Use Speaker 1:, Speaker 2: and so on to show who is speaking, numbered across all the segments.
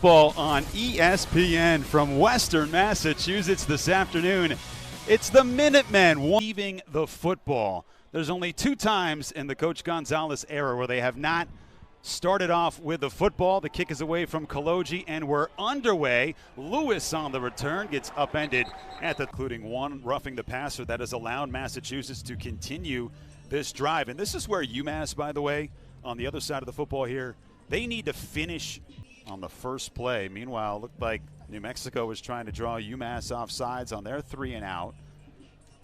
Speaker 1: football on ESPN from Western Massachusetts this afternoon. It's the Minutemen leaving the football. There's only 2 times in the Coach Gonzalez era where they have not started off with the football. The kick is away from Kaloji, and we're underway. Lewis on the return gets upended including one roughing the passer that has allowed Massachusetts to continue this drive. And this is where UMass, by the way, on the other side of the football here, they need to finish on the first play. Meanwhile, it looked like New Mexico was trying to draw UMass off sides on their 3-and-out.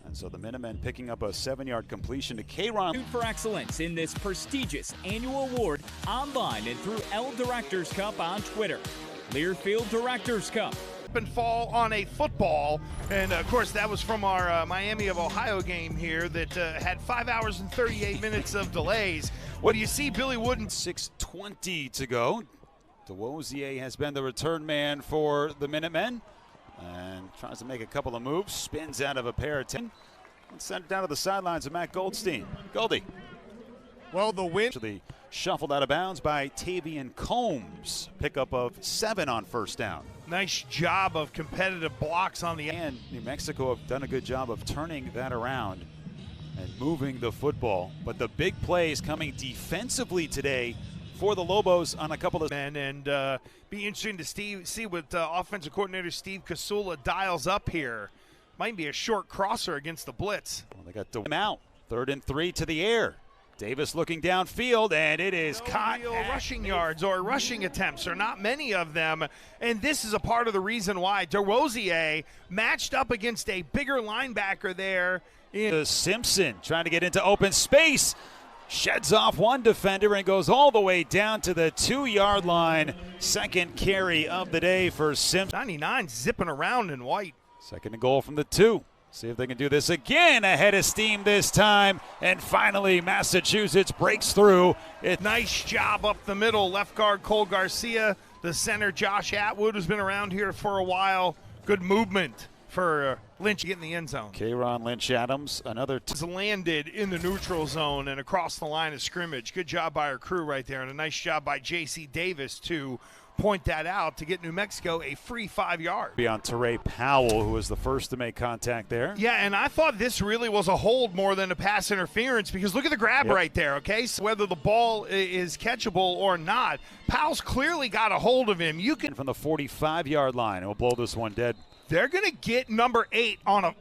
Speaker 1: And so the Minutemen picking up a 7-yard completion to K-Ron.
Speaker 2: For excellence in this prestigious annual award online and through L Directors Cup on Twitter. Learfield Directors Cup.
Speaker 3: And fall on a football, and of course that was from our Miami of Ohio game here that had 5 hours and 38 minutes of delays. What do you see, Billy Wooden?
Speaker 1: 6:20 to go. DeWosier has been the return man for the Minutemen and tries to make a couple of moves, spins out of a pair of 10. Let's send it down to the sidelines of Matt Goldstein. Goldie.
Speaker 3: Well, the win
Speaker 1: actually shuffled out of bounds by Tavian Combs. Pickup of 7 on first down.
Speaker 3: Nice job of competitive blocks on the end.
Speaker 1: And New Mexico have done a good job of turning that around and moving the football. But the big plays coming defensively today for the Lobos on a couple of
Speaker 3: men, and be interesting to see what offensive coordinator Steve Kasula dials up here. Might be a short crosser against the blitz.
Speaker 1: Well, they got the out. 3rd and 3 to the air. Davis looking downfield, and it is caught.
Speaker 3: Rushing yards or rushing attempts are not many of them, and this is a part of the reason why DeRosier matched up against a bigger linebacker there.
Speaker 1: Simpson trying to get into open space, sheds off one defender and goes all the way down to the 2-yard line. Second carry of the day for Simpson.
Speaker 3: 99 zipping around in white.
Speaker 1: 2nd and goal from the 2. See if they can do this again. Ahead of steam this time. And finally, Massachusetts breaks through.
Speaker 3: Nice job up the middle. Left guard Cole Garcia. The center Josh Atwood, who's been around here for a while. Good movement for Lynch getting the end zone.
Speaker 1: K-Ron Lynch Adams, another
Speaker 3: landed in the neutral zone and across the line of scrimmage. Good job by our crew right there, and a nice job by J.C. Davis to point that out to get New Mexico a free 5 yard.
Speaker 1: Beyond Teray Powell, who was the first to make contact there.
Speaker 3: Yeah, and I thought this really was a hold more than a pass interference, because look at the grab right there, okay? So whether the ball is catchable or not, Powell's clearly got a hold of him. You can
Speaker 1: from the 45-yard line, and we'll blow this one dead.
Speaker 3: They're going to get number 8 on a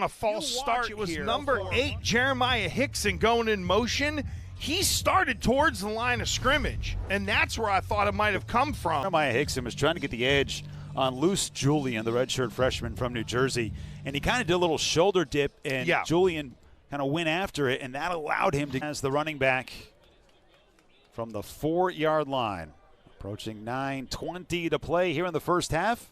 Speaker 3: false start. It was here. Number 8, Jeremiah Hickson, going in motion. He started towards the line of scrimmage, and that's where I thought it might have come from.
Speaker 1: Jeremiah Hickson was trying to get the edge on Luce Julian, the redshirt freshman from New Jersey, and he kind of did a little shoulder dip, and Julian kind of went after it, and that allowed him to as the running back from the 4-yard line. Approaching 9:20 to play here in the first half.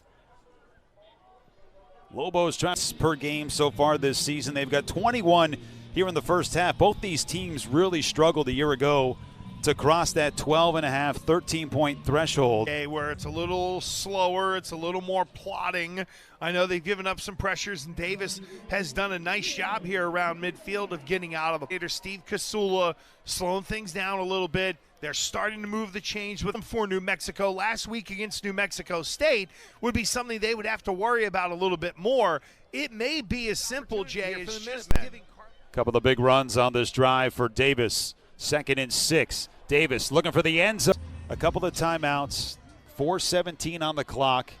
Speaker 1: Lobos trying per game so far this season. They've got 21 here in the first half. Both these teams really struggled a year ago to cross that 12.5, 13-point threshold.
Speaker 3: Where it's a little slower, it's a little more plodding. I know they've given up some pressures, and Davis has done a nice job here around midfield of getting out of the. Steve Kasula slowing things down a little bit. They're starting to move the chains with them for New Mexico. Last week against New Mexico State would be something they would have to worry about a little bit more. It may be as simple, Jay, as just giving.
Speaker 1: Couple of big runs on this drive for Davis. 2nd and 6. Davis looking for the end zone. A couple of timeouts. 4:17 on the clock.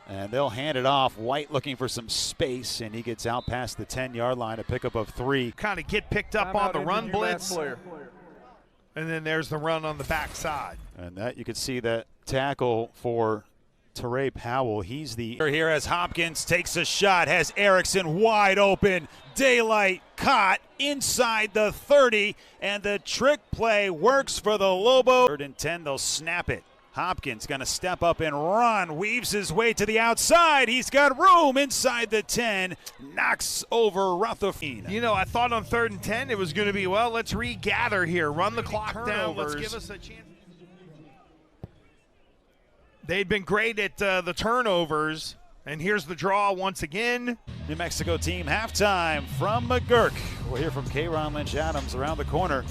Speaker 1: And they'll hand it off. White looking for some space, and he gets out past the 10-yard line, a pickup of 3.
Speaker 3: Kind of get picked up on the run blitz. And then there's the run on the backside.
Speaker 1: And that you can see that tackle for Teray Powell. He's the here as Hopkins takes a shot, has Erickson wide open. Daylight caught inside the 30, and the trick play works for the Lobos. 3rd and 10, they'll snap it. Hopkins going to step up and run, weaves his way to the outside. He's got room inside the 10, knocks over Rutherford.
Speaker 3: You know, I thought on 3rd and 10 it was going to be, well, let's regather here, run the clock down. Let's give us a chance. They've been great at the turnovers, and here's the draw once again.
Speaker 1: New Mexico team halftime from McGurk. We'll hear from K-Ron Lynch Adams around the corner.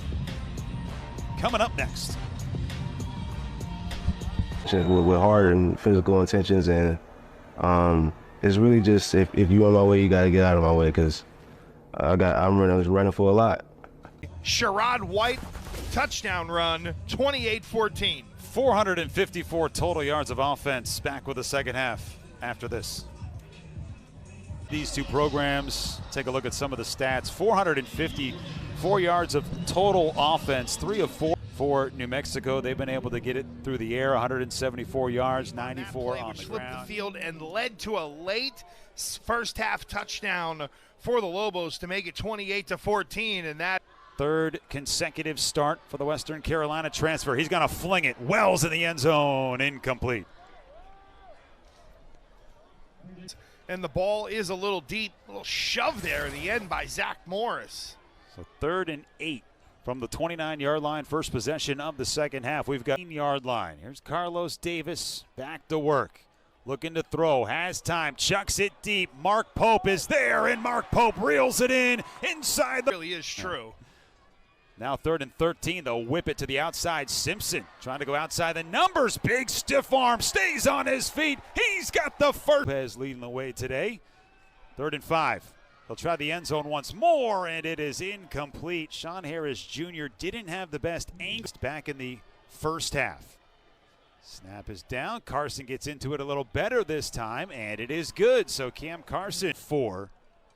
Speaker 1: Coming up next.
Speaker 4: with hard and physical intentions, and it's really just if you on my way, you got to get out of my way because I'm running for a lot.
Speaker 3: Sherrod White, touchdown run, 28-14.
Speaker 1: 454 total yards of offense back with the second half after this. These two programs, take a look at some of the stats. 454 yards of total offense, 3 of 4 for New Mexico. They've been able to get it through the air, 174 yards, 94 on the
Speaker 3: flipped
Speaker 1: ground.
Speaker 3: The field and led to a late first half touchdown for the Lobos to make it 28-14, and that
Speaker 1: third consecutive start for the Western Carolina transfer. He's going to fling it. Wells in the end zone, incomplete.
Speaker 3: And the ball is a little deep, a little shove there at the end by Zach Morris.
Speaker 1: So 3rd and 8 from the 29-yard line, first possession of the second half. We've got 18-yard line. Here's Carlos Davis back to work. Looking to throw, has time, chucks it deep. Mark Pope is there, and Mark Pope reels it in inside the.
Speaker 3: Really is true.
Speaker 1: Now 3rd and 13, they'll whip it to the outside. Simpson trying to go outside the numbers. Big stiff arm, stays on his feet. He's got the first. Lopez leading the way today. 3rd and 5. They'll try the end zone once more, and it is incomplete. Sean Harris Jr. didn't have the best angst back in the first half. Snap is down. Carson gets into it a little better this time, and it is good. So Cam Carson 4,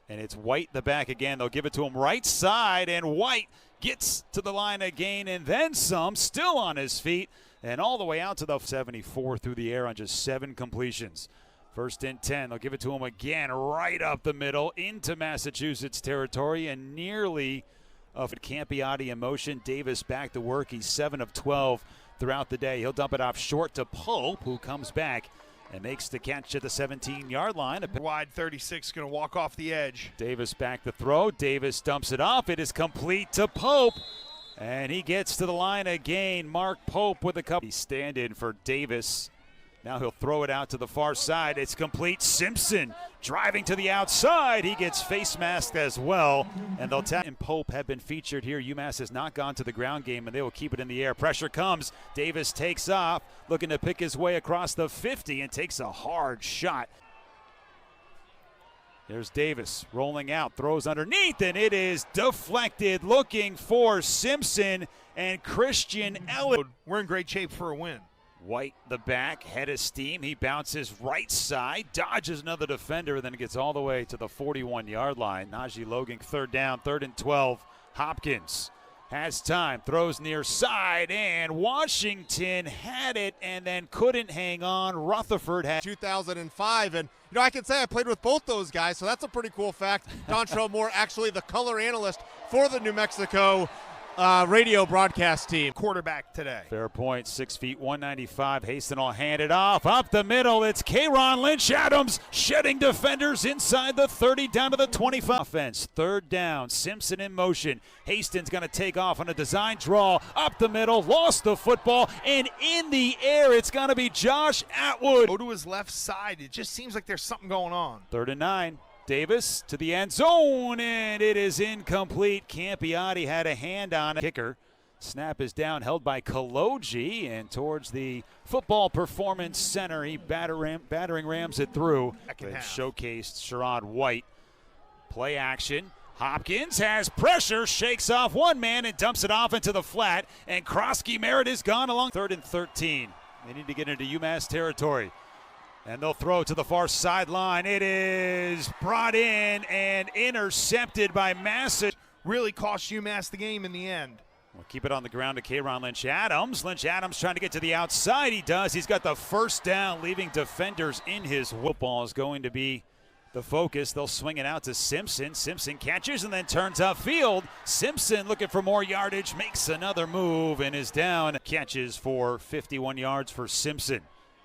Speaker 1: and it's White the back again. They'll give it to him right side, and White gets to the line again and then some, still on his feet, and all the way out to the 74 through the air on just 7 completions. 1st and 10, they'll give it to him again right up the middle into Massachusetts territory, and nearly of Campiati in motion. Davis back to work. He's 7 of 12 throughout the day. He'll dump it off short to Pope, who comes back and makes the catch at the 17-yard line.
Speaker 3: Wide 36, going to walk off the edge.
Speaker 1: Davis back to throw. Davis dumps it off. It is complete to Pope, and he gets to the line again. Mark Pope with a couple. He's stand-in for Davis. Now he'll throw it out to the far side. It's complete. Simpson driving to the outside. He gets face masked as well. And they'll tap. And Pope have been featured here. UMass has not gone to the ground game, and they will keep it in the air. Pressure comes. Davis takes off, looking to pick his way across the 50 and takes a hard shot. There's Davis rolling out, throws underneath, and it is deflected, looking for Simpson and Christian Ellis.
Speaker 3: We're in great shape for a win.
Speaker 1: White the back, head of steam. He bounces right side, dodges another defender, and then gets all the way to the 41-yard line. Najee Logan, 3rd down, 3rd and 12. Hopkins has time, throws near side, and Washington had it and then couldn't hang on. Rutherford had
Speaker 5: 2005, and I can say I played with both those guys, so that's a pretty cool fact. Dontrell Moore, actually the color analyst for the New Mexico radio broadcast team.
Speaker 3: Quarterback today.
Speaker 1: Fair point, 6 feet, 195. Haston will hand it off. Up the middle, it's Kayron Lynch-Adams shedding defenders inside the 30 down to the 25. Offense, 3rd down, Simpson in motion. Haston's going to take off on a design draw. Up the middle, lost the football, and in the air, it's going to be Josh Atwood.
Speaker 3: Go to his left side. It just seems like there's something going on.
Speaker 1: 3rd and 9. Davis to the end zone, and it is incomplete. Campiati had a hand on it. Kicker. Snap is down, held by Kaloji, and towards the Football Performance Center, he battering rams it through. They showcased Sherrod White. Play action. Hopkins has pressure, shakes off one man and dumps it off into the flat, and Krosky Merritt is gone along 3rd and 13. They need to get into UMass territory. And they'll throw to the far sideline. It is brought in and intercepted by Massett.
Speaker 3: Really cost UMass the game in the end.
Speaker 1: We'll keep it on the ground to Kayron Lynch-Adams. Lynch-Adams trying to get to the outside. He does. He's got the 1st down, leaving defenders in his. Football is going to be the focus. They'll swing it out to Simpson. Simpson catches and then turns upfield. Simpson looking for more yardage, makes another move and is down. Catches for 51 yards for Simpson.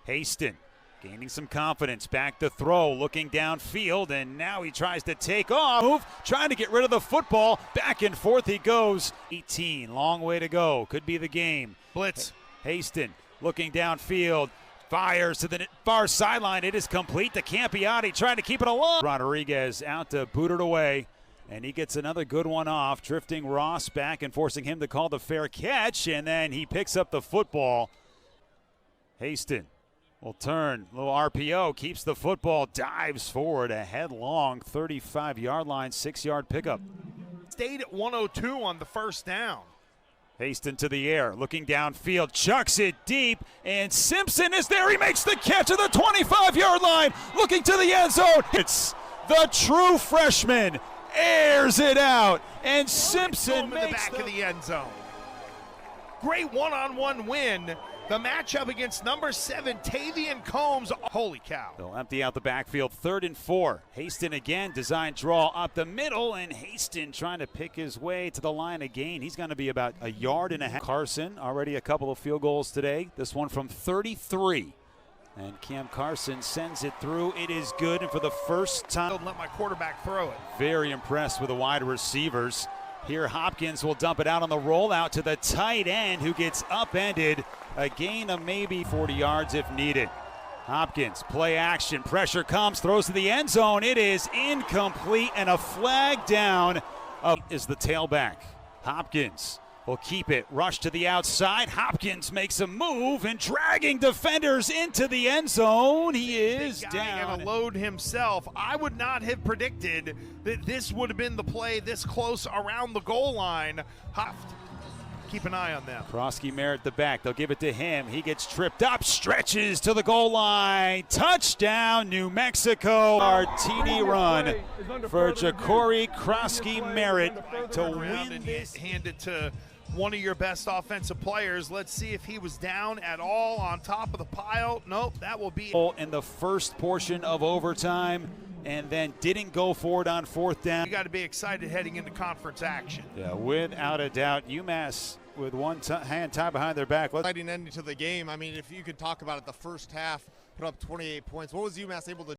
Speaker 1: Haston gaining some confidence, back to throw, looking downfield, and now he tries to take off. Move, trying to get rid of the football. Back and forth he goes. 18, long way to go. Could be the game.
Speaker 3: Blitz.
Speaker 1: Haston looking downfield, fires to the far sideline. It is complete to Campiati, trying to keep it alive. Rodriguez out to boot it away, and he gets another good one off, drifting Ross back and forcing him to call the fair catch, and then he picks up the football. Haston will turn, little RPO, keeps the football, dives forward, a headlong 35-yard line, 6-yard pickup.
Speaker 3: Stayed at 102 on the first down.
Speaker 1: Haston to the air, looking downfield, chucks it deep, and Simpson is there. He makes the catch at the 25-yard line, looking to the end zone. It's the true freshman, airs it out, and Simpson
Speaker 3: makes in the back of the end zone. Great one-on-one win. The matchup against number 7, Tavian Combs. Holy cow.
Speaker 1: They'll empty out the backfield, 3rd and 4. Haston again, design draw up the middle, and Haston trying to pick his way to the line again. He's going to be about a yard and a half. Carson, already a couple of field goals today. This one from 33. And Cam Carson sends it through. It is good, and for the first time.
Speaker 3: Let my quarterback throw it.
Speaker 1: Very impressed with the wide receivers. Here Hopkins will dump it out on the rollout to the tight end who gets upended. A gain of maybe 40 yards if needed. Hopkins, play action, pressure comes, throws to the end zone. It is incomplete and a flag down. Up is the tailback. Hopkins will keep it, rush to the outside. Hopkins makes a move and dragging defenders into the end zone. He is down.
Speaker 3: And a load himself. I would not have predicted that this would have been the play this close around the goal line. Keep an eye on them.
Speaker 1: Krosky Merritt the back. They'll give it to him. He gets tripped up, stretches to the goal line. Touchdown, New Mexico. Our TD run for Ja'Cory Krosky Merritt to win this.
Speaker 3: Hand it to one of your best offensive players. Let's see if he was down at all on top of the pile. Nope, that will be
Speaker 1: in the first portion of overtime, and then didn't go forward on 4th down.
Speaker 3: You got to be excited heading into conference action.
Speaker 1: Yeah, without a doubt. UMass with one hand tied behind their back.
Speaker 5: Exciting ending to the game. I mean, if you could talk about it, the first half put up 28 points. What was UMass able to